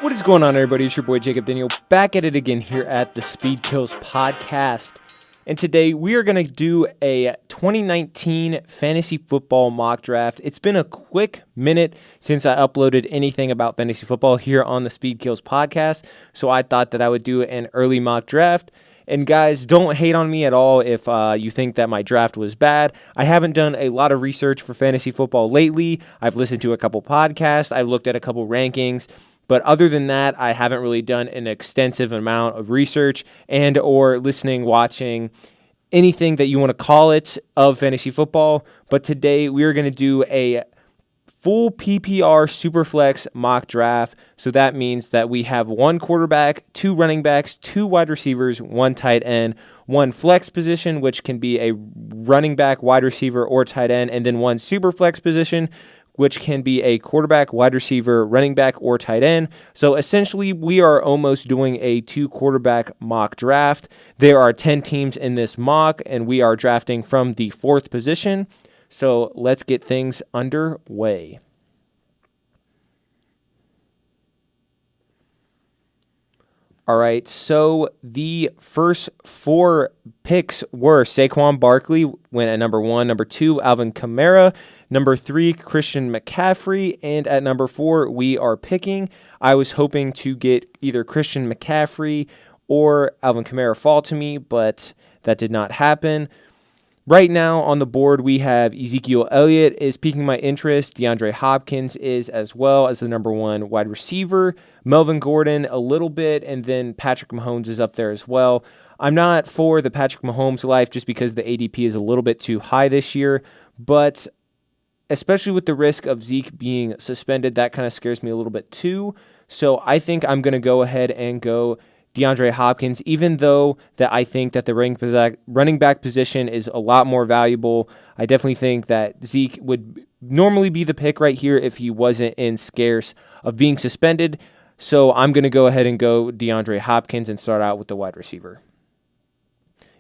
What is going on, everybody? It's your boy Jacob Daniel back at it again here at the Speed Kills podcast. And today we are going to do a 2019 fantasy football mock draft. It's been a quick minute since I uploaded anything about fantasy football here on the Speed Kills podcast, so I thought that I would do an early mock draft. And guys, don't hate on me at all if you think that my draft was bad. I haven't done a lot of research for fantasy football lately. I've listened to a couple podcasts. I've looked at a couple rankings. But other than that, I haven't really done an extensive amount of research and or listening, watching, anything that you want to call it of fantasy football. But today we are going to do a full PPR SuperFlex mock draft. So that means that we have one quarterback, two running backs, two wide receivers, one tight end, one flex position, which can be a running back, wide receiver, or tight end, and then one SuperFlex position, which can be a quarterback, wide receiver, running back, or tight end. So essentially, we are almost doing a two-quarterback mock draft. There are 10 teams in this mock, and we are drafting from the fourth position. So let's get things underway. All right, so the first four picks were Saquon Barkley went at number 1, number 2, Alvin Kamara, number 3, Christian McCaffrey, and at number 4, we are picking. I was hoping to get either Christian McCaffrey or Alvin Kamara fall to me, but that did not happen. Right now on the board, we have Ezekiel Elliott is piquing my interest. DeAndre Hopkins is as well as the number 1 wide receiver. Melvin Gordon a little bit, and then Patrick Mahomes is up there as well. I'm not for the Patrick Mahomes life just because the ADP is a little bit too high this year, but especially with the risk of Zeke being suspended, that kind of scares me a little bit too. So I think I'm going to go ahead and go DeAndre Hopkins, even though that I think that the running back position is a lot more valuable. I definitely think that Zeke would normally be the pick right here if he wasn't in scarce of being suspended. So I'm going to go ahead and go DeAndre Hopkins and start out with the wide receiver.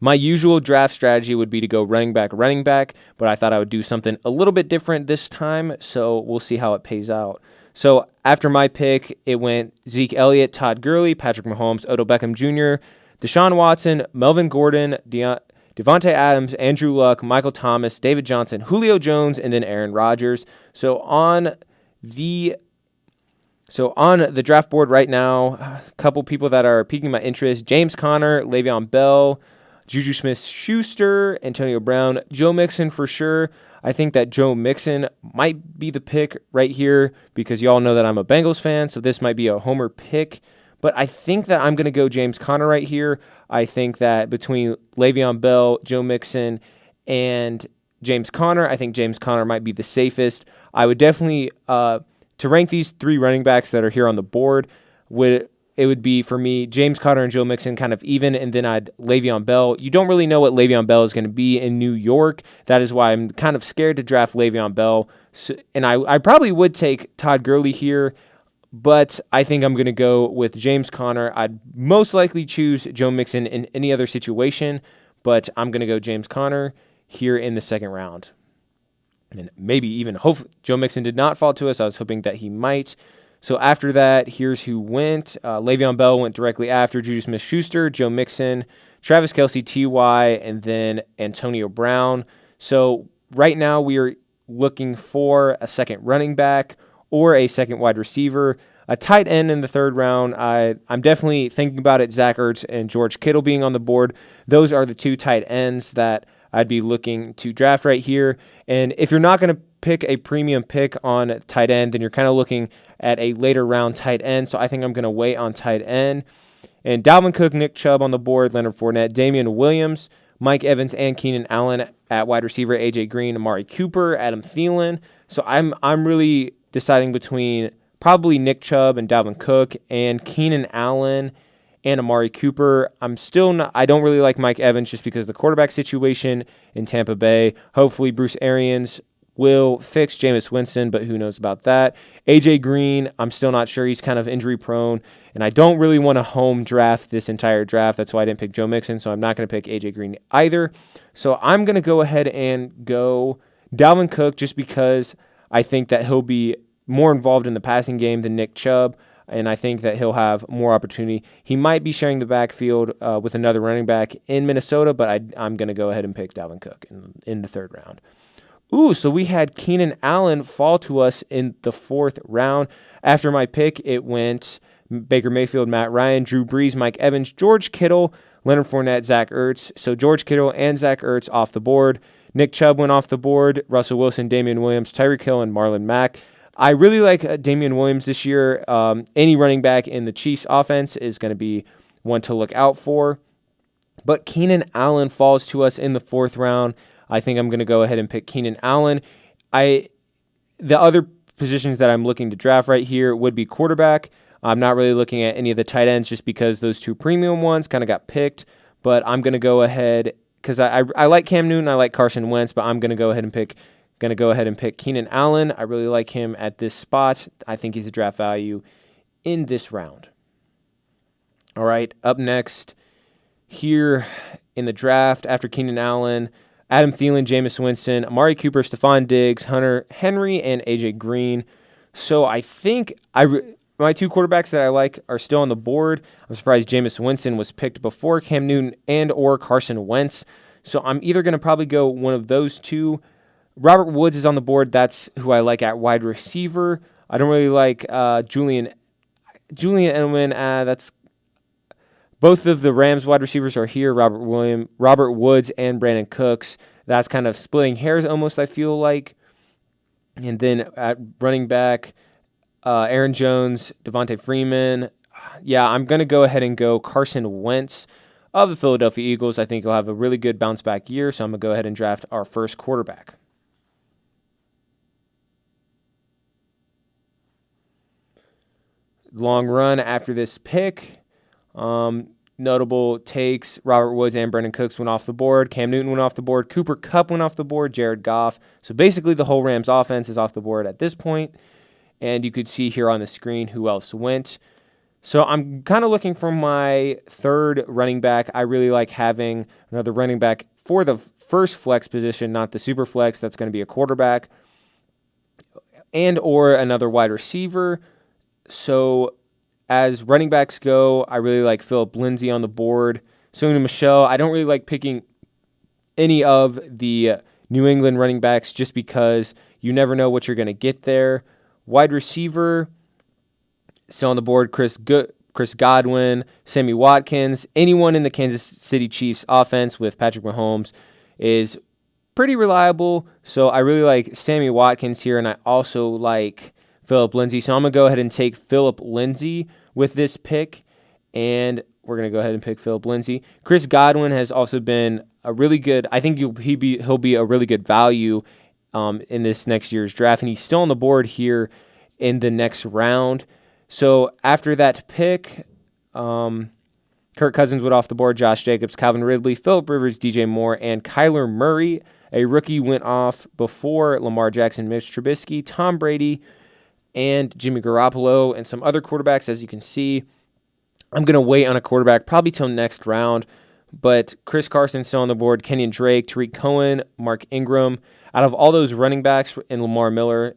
My usual draft strategy would be to go running back, but I thought I would do something a little bit different this time, so we'll see how it pays out. So after my pick, it went Zeke Elliott, Todd Gurley, Patrick Mahomes, Odell Beckham Jr., Deshaun Watson, Melvin Gordon, Devontae Adams, Andrew Luck, Michael Thomas, David Johnson, Julio Jones, and then Aaron Rodgers. So on the draft board right now, a couple people that are piquing my interest: James Conner, Le'Veon Bell, Juju Smith-Schuster, Antonio Brown, Joe Mixon for sure. I think that Joe Mixon might be the pick right here because y'all know that I'm a Bengals fan, so this might be a homer pick. But I think that I'm going to go James Conner right here. I think that between Le'Veon Bell, Joe Mixon, and James Conner, I think James Conner might be the safest. I would definitely, to rank these three running backs that are here on the board, it would be, for me, James Conner and Joe Mixon kind of even, and then I'd Le'Veon Bell. You don't really know what Le'Veon Bell is going to be in New York. That is why I'm kind of scared to draft Le'Veon Bell. So, and I probably would take Todd Gurley here, but I think I'm going to go with James Conner. I'd most likely choose Joe Mixon in any other situation, but I'm going to go James Conner here in the second round. And maybe even hope Joe Mixon did not fall to us. I was hoping that he might. So after that, here's who went. Le'Veon Bell went directly after Juju Smith-Schuster, Joe Mixon, Travis Kelce, T.Y., and then Antonio Brown. So right now we are looking for a second running back or a second wide receiver. A tight end in the third round, I'm definitely thinking about it. Zach Ertz and George Kittle being on the board. Those are the two tight ends that I'd be looking to draft right here. And if you're not going to pick a premium pick on tight end, then you're kind of looking at a later round tight end. So I think I'm going to wait on tight end. And Dalvin Cook, Nick Chubb on the board, Leonard Fournette, Damian Williams, Mike Evans, and Keenan Allen at wide receiver, A.J. Green, Amari Cooper, Adam Thielen. So I'm really deciding between probably Nick Chubb and Dalvin Cook and Keenan Allen and Amari Cooper. I don't really like Mike Evans just because of the quarterback situation in Tampa Bay. Hopefully Bruce Arians will fix Jameis Winston, but who knows about that. A.J. Green, I'm still not sure. He's kind of injury-prone, and I don't really want to home draft this entire draft. That's why I didn't pick Joe Mixon, so I'm not going to pick A.J. Green either. So I'm going to go ahead and go Dalvin Cook just because I think that he'll be more involved in the passing game than Nick Chubb. and I think that he'll have more opportunity. He might be sharing the backfield with another running back in Minnesota, but I'm going to go ahead and pick Dalvin Cook in the third round. Ooh, so we had Keenan Allen fall to us in the fourth round. After my pick, it went Baker Mayfield, Matt Ryan, Drew Brees, Mike Evans, George Kittle, Leonard Fournette, Zach Ertz. So George Kittle and Zach Ertz off the board. Nick Chubb went off the board. Russell Wilson, Damian Williams, Tyreek Hill, and Marlon Mack. I really like Damian Williams this year. Any running back in the Chiefs offense is going to be one to look out for. But Keenan Allen falls to us in the fourth round. I think I'm going to go ahead and pick Keenan Allen. The other positions that I'm looking to draft right here would be quarterback. I'm not really looking at any of the tight ends just because those two premium ones kind of got picked. But I'm going to go ahead because I like Cam Newton, I like Carson Wentz, but I'm going to go ahead and pick Keenan Allen. I really like him at this spot. I think he's a draft value in this round. All right, up next here in the draft after Keenan Allen, Adam Thielen, Jameis Winston, Amari Cooper, Stephon Diggs, Hunter Henry, and AJ Green. So I think my two quarterbacks that I like are still on the board. I'm surprised Jameis Winston was picked before Cam Newton and or Carson Wentz. So I'm either going to probably go one of those two. Robert Woods is on the board. That's who I like at wide receiver. I don't really like Julian Edelman. That's both of the Rams wide receivers are here, Robert Woods, and Brandon Cooks. That's kind of splitting hairs almost, I feel like. And then at running back, Aaron Jones, Devontae Freeman. Yeah, I'm going to go ahead and go Carson Wentz of the Philadelphia Eagles. I think he'll have a really good bounce-back year, so I'm going to go ahead and draft our first quarterback. Long run after this pick. Notable takes, Robert Woods and Brandon Cooks went off the board. Cam Newton went off the board. Cooper Kupp went off the board. Jared Goff. So basically the whole Rams offense is off the board at this point. And you could see here on the screen who else went. So I'm kind of looking for my third running back. I really like having another running back for the first flex position, not the super flex. That's going to be a quarterback and or another wide receiver. So as running backs go, I really like Philip Lindsay on the board. Sony Michel, I don't really like picking any of the New England running backs just because you never know what you're going to get there. Wide receiver, still on the board, Chris Godwin, Sammy Watkins. Anyone in the Kansas City Chiefs offense with Patrick Mahomes is pretty reliable. So I really like Sammy Watkins here, and I also like Philip Lindsay. So I'm going to go ahead and take Philip Lindsay with this pick, and we're going to go ahead and pick Philip Lindsay. Chris Godwin has also been a really good, I think he'll be a really good value in this next year's draft, and he's still on the board here in the next round. So after that pick, Kirk Cousins went off the board, Josh Jacobs, Calvin Ridley, Phillip Rivers, DJ Moore, and Kyler Murray. A rookie went off before Lamar Jackson, Mitch Trubisky, Tom Brady, and Jimmy Garoppolo, and some other quarterbacks, as you can see. I'm going to wait on a quarterback probably till next round, but Chris Carson's still on the board, Kenyon Drake, Tariq Cohen, Mark Ingram. Out of all those running backs, and Lamar Miller,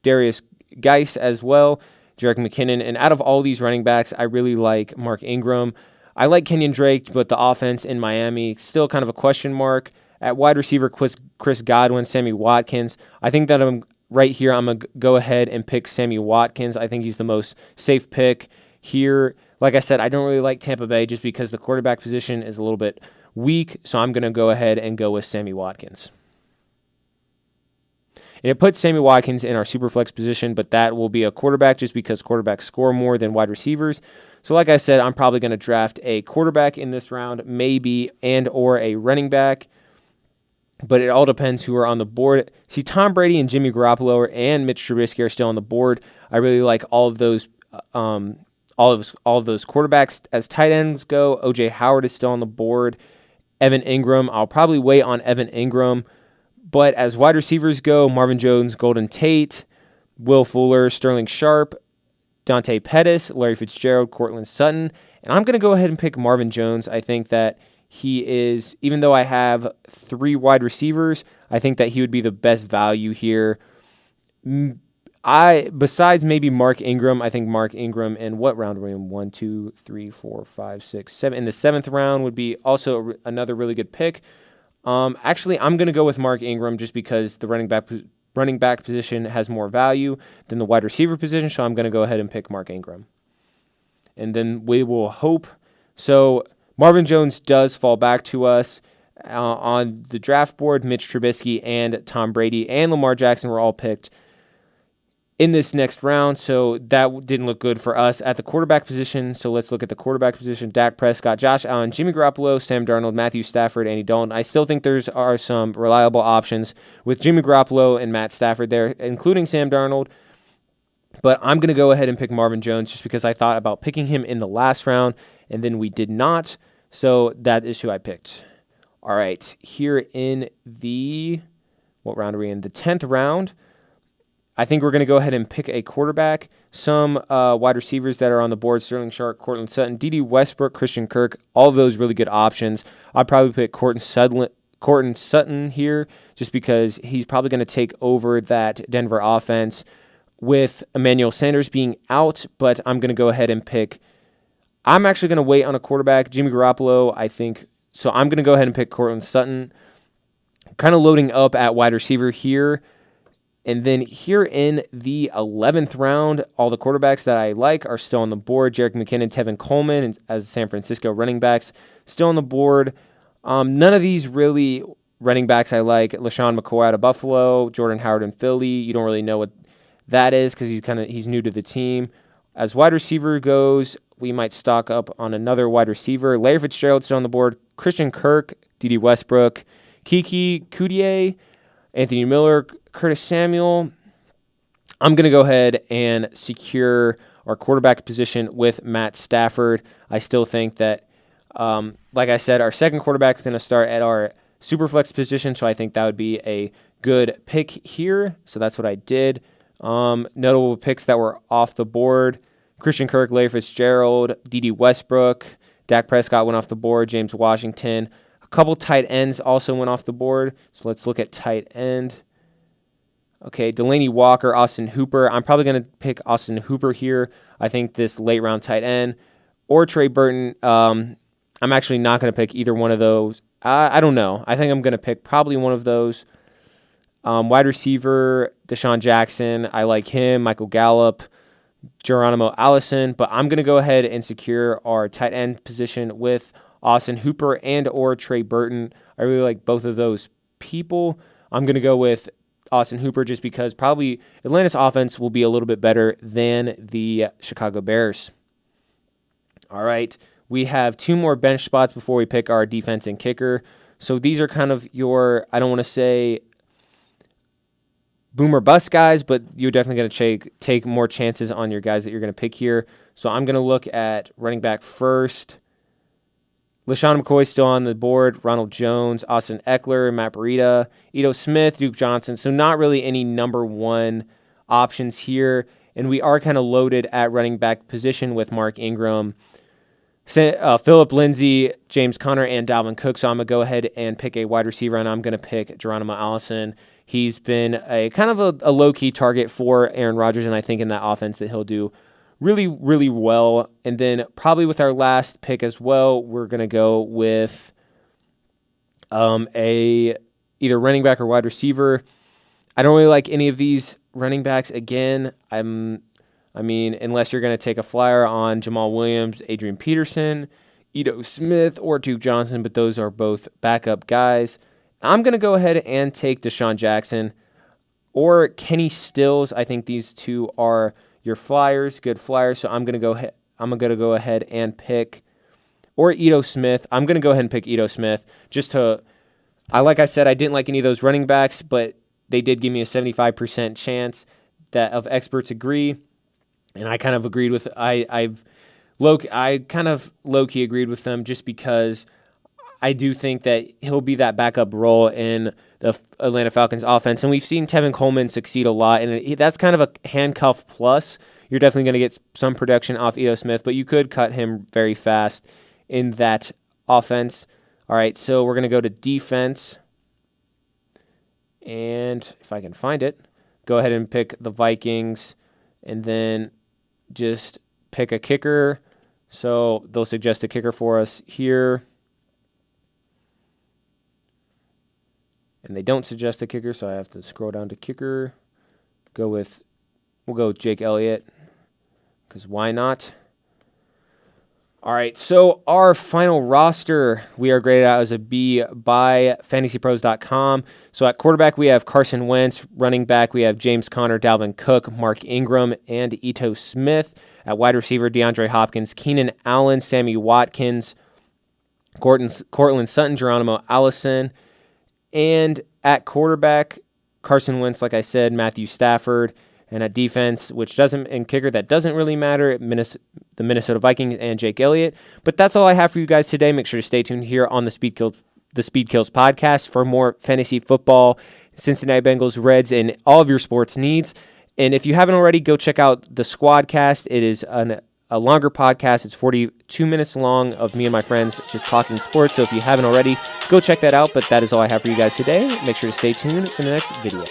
Darius Geis as well, Jerick McKinnon, and out of all these running backs, I really like Mark Ingram. I like Kenyon Drake, but the offense in Miami, still kind of a question mark. At wide receiver, Chris Godwin, Sammy Watkins. I think that I'm going to go ahead and pick Sammy Watkins. I think he's the most safe pick here. Like I said, I don't really like Tampa Bay just because the quarterback position is a little bit weak, so I'm going to go ahead and go with Sammy Watkins. And it puts Sammy Watkins in our superflex position, but that will be a quarterback just because quarterbacks score more than wide receivers. So like I said, I'm probably going to draft a quarterback in this round, maybe, and or a running back. But it all depends who are on the board. See, Tom Brady and Jimmy Garoppolo and Mitch Trubisky are still on the board. I really like all of those quarterbacks. As tight ends go, O.J. Howard is still on the board. Evan Ingram, I'll probably wait on Evan Ingram. But as wide receivers go, Marvin Jones, Golden Tate, Will Fuller, Sterling Sharp, Dante Pettis, Larry Fitzgerald, Cortland Sutton. And I'm going to go ahead and pick Marvin Jones. I think that he is, even though I have 3 wide receivers, I think that he would be the best value here. Besides maybe Mark Ingram, I think Mark Ingram in what round are we in? 1, 2, 3, 4, 5, 6, 7. In the 7th round would be also another really good pick. Actually, I'm going to go with Mark Ingram just because the running back position has more value than the wide receiver position, so I'm going to go ahead and pick Mark Ingram. And then we will hope. So Marvin Jones does fall back to us on the draft board. Mitch Trubisky and Tom Brady and Lamar Jackson were all picked in this next round, so that didn't look good for us at the quarterback position. So let's look at the quarterback position. Dak Prescott, Josh Allen, Jimmy Garoppolo, Sam Darnold, Matthew Stafford, Andy Dalton. I still think there are some reliable options with Jimmy Garoppolo and Matt Stafford there, including Sam Darnold. But I'm going to go ahead and pick Marvin Jones just because I thought about picking him in the last round, and then we did not. So that is who I picked. All right, here in what round are we in? The 10th round. I think we're going to go ahead and pick a quarterback. Some wide receivers that are on the board: Sterling Sharp, Cortland Sutton, D.D. Westbrook, Christian Kirk. All of those really good options. I'd probably pick Cortland Sutton here just because he's probably going to take over that Denver offense with Emmanuel Sanders being out. But I'm going to go ahead and pick. I'm actually going to wait on a quarterback, Jimmy Garoppolo, I think. So I'm going to go ahead and pick Cortland Sutton. Kind of loading up at wide receiver here. And then here in the 11th round, all the quarterbacks that I like are still on the board. Jerick McKinnon, Tevin Coleman as San Francisco running backs, still on the board. None of these really running backs I like. LaShawn McCoy out of Buffalo, Jordan Howard in Philly. You don't really know what that is because he's new to the team. As wide receiver goes, we might stock up on another wide receiver. Larry Fitzgerald still on the board. Christian Kirk, D.D. Westbrook, Kiki Kudier, Anthony Miller, Curtis Samuel. I'm going to go ahead and secure our quarterback position with Matt Stafford. I still think that, like I said, our second quarterback is going to start at our SuperFlex position, so I think that would be a good pick here. So that's what I did. Notable picks that were off the board: Christian Kirk, Larry Fitzgerald, D.D. Westbrook, Dak Prescott went off the board, James Washington. A couple tight ends also went off the board, so let's look at tight end. Okay, Delaney Walker, Austin Hooper. I'm probably going to pick Austin Hooper here. I think this late round tight end. Or Trey Burton. I'm actually not going to pick either one of those. I don't know. I think I'm going to pick probably one of those. Wide receiver, Deshaun Jackson. I like him. Michael Gallup, Geronimo Allison. But I'm going to go ahead and secure our tight end position with Austin Hooper and or Trey Burton. I really like both of those people. I'm going to go with Austin Hooper just because probably Atlanta's offense will be a little bit better than the Chicago Bears. All right, we have 2 more bench spots before we pick our defense and kicker. So these are kind of your, I don't want to say boom or bust guys, but you're definitely going to take more chances on your guys that you're going to pick here. So I'm going to look at running back first. LaShawn McCoy still on the board, Ronald Jones, Austin Eckler, Matt Breida, Ito Smith, Duke Johnson. So not really any number one options here. And we are kind of loaded at running back position with Mark Ingram, Phillip Lindsay, James Conner, and Dalvin Cook. So I'm going to go ahead and pick a wide receiver, and I'm going to pick Geronimo Allison. He's been a kind of a low-key target for Aaron Rodgers, and I think in that offense that he'll do really, really well. And then probably with our last pick as well, we're going to go with either running back or wide receiver. I don't really like any of these running backs. Again, I mean, unless you're going to take a flyer on Jamal Williams, Adrian Peterson, Ito Smith, or Duke Johnson, but those are both backup guys. I'm going to go ahead and take Deshaun Jackson or Kenny Stills. I think these two are your flyers, good flyers. So I'm going to go ahead and pick or Ito Smith. I'm going to go ahead and pick Ito Smith like I said, I didn't like any of those running backs, but they did give me a 75% chance that of experts agree. And I kind of agreed with I kind of low-key agreed with them just because I do think that he'll be that backup role in the Atlanta Falcons offense. And we've seen Tevin Coleman succeed a lot, and that's kind of a handcuff plus. You're definitely going to get some production off Ito Smith, but you could cut him very fast in that offense. All right, so we're going to go to defense. And if I can find it, go ahead and pick the Vikings, and then just pick a kicker. So they'll suggest a kicker for us here. And they don't suggest a kicker, so I have to scroll down to kicker. We'll go with Jake Elliott, because why not? All right, so our final roster, we are graded out as a B by fantasypros.com. So at quarterback, we have Carson Wentz. Running back, we have James Conner, Dalvin Cook, Mark Ingram, and Ito Smith. At wide receiver, DeAndre Hopkins, Keenan Allen, Sammy Watkins, Cortland Sutton, Geronimo Allison. And at quarterback, Carson Wentz, like I said, Matthew Stafford. And at defense, and kicker, that doesn't really matter, the Minnesota Vikings and Jake Elliott. But that's all I have for you guys today. Make sure to stay tuned here on the Speed Kills podcast for more fantasy football, Cincinnati Bengals, Reds, and all of your sports needs. And if you haven't already, go check out the Squadcast. It is a longer podcast. It's 42 minutes long of me and my friends just talking sports. So if you haven't already, go check that out. But that is all I have for you guys today. Make sure to stay tuned for the next video.